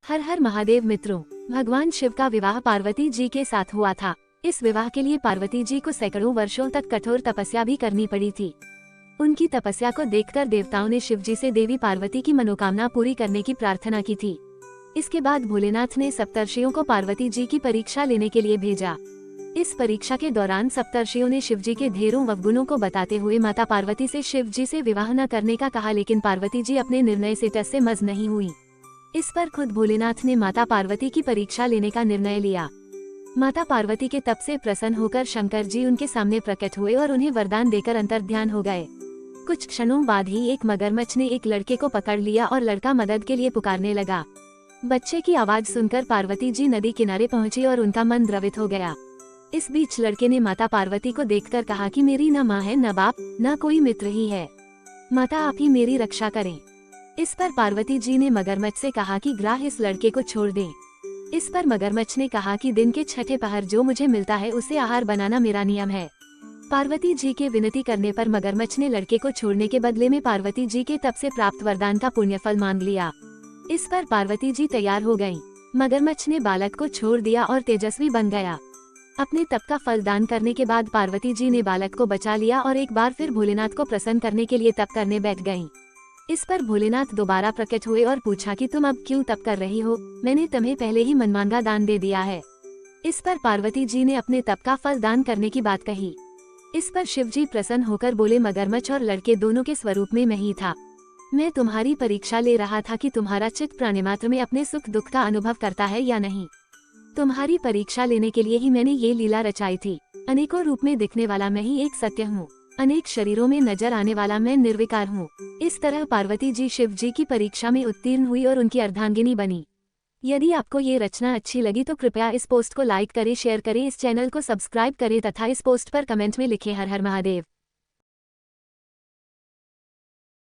हर हर महादेव मित्रों, भगवान शिव का विवाह पार्वती जी के साथ हुआ था। इस विवाह के लिए पार्वती जी को सैकड़ों वर्षों तक कठोर तपस्या भी करनी पड़ी थी। उनकी तपस्या को देखकर देवताओं ने शिव जी से देवी पार्वती की मनोकामना पूरी करने की प्रार्थना की थी। इसके बाद भोलेनाथ ने सप्तर्षियों को पार्वती जी की परीक्षा लेने के लिए भेजा। इस परीक्षा के दौरान सप्तर्षियों ने शिव जी के ढेरों अवगुणों को बताते हुए माता पार्वती से शिव जी से विवाह न करने का कहा, लेकिन पार्वती जी अपने निर्णय से टस से मस नहीं हुई। इस पर खुद भोलेनाथ ने माता पार्वती की परीक्षा लेने का निर्णय लिया। माता पार्वती के तप से प्रसन्न होकर शंकर जी उनके सामने प्रकट हुए और उन्हें वरदान देकर अंतर्ध्यान हो गए। कुछ क्षणों बाद ही एक मगरमच्छ ने एक लड़के को पकड़ लिया और लड़का मदद के लिए पुकारने लगा। बच्चे की आवाज सुनकर पार्वती जी नदी किनारे पहुंची और उनका मन द्रवित हो गया। इस बीच लड़के ने माता पार्वती को देखकर कहा कि मेरी न माँ है, न बाप, न कोई मित्र ही है। माता आप ही मेरी रक्षा करें। इस पर पार्वती जी ने मगरमच्छ से कहा कि ग्राह इस लड़के को छोड़ दें। इस पर मगरमच्छ ने कहा कि दिन के छठे पहर जो मुझे मिलता है उसे आहार बनाना मेरा नियम है। पार्वती जी के विनती करने पर मगरमच्छ ने लड़के को छोड़ने के बदले में पार्वती जी के तप से प्राप्त वरदान का पुण्यफल मांग लिया। इस पर पार्वती जी तैयार हो गयीं। मगरमच्छ ने बालक को छोड़ दिया और तेजस्वी बन गया। अपने तप का फल दान करने के बाद पार्वती जी ने बालक को बचा लिया और एक बार फिर भोलेनाथ को प्रसन्न करने के लिए तप करने बैठ गयीं। इस पर भोलेनाथ दोबारा प्रकट हुए और पूछा कि तुम अब क्यों तप कर रही हो, मैंने तुम्हें पहले ही मनमांगा दान दे दिया है। इस पर पार्वती जी ने अपने तप का फल दान करने की बात कही। इस पर शिव जी प्रसन्न होकर बोले, मगरमच्छ और लड़के दोनों के स्वरूप में मैं ही था। मैं तुम्हारी परीक्षा ले रहा था कि तुम्हारा चित्त प्राणिमात्र में अपने सुख दुख का अनुभव करता है या नहीं। तुम्हारी परीक्षा लेने के लिए ही मैंने ये लीला रचाई थी। अनेकों रूप में दिखने वाला मैं ही एक सत्य हूँ। अनेक शरीरों में नजर आने वाला मैं निर्विकार हूँ। इस तरह पार्वती जी शिव जी की परीक्षा में उत्तीर्ण हुई और उनकी अर्धांगिनी बनी। यदि आपको ये रचना अच्छी लगी तो कृपया इस पोस्ट को लाइक करें, शेयर करें, इस चैनल को सब्सक्राइब करें तथा इस पोस्ट पर कमेंट में लिखें हर हर महादेव।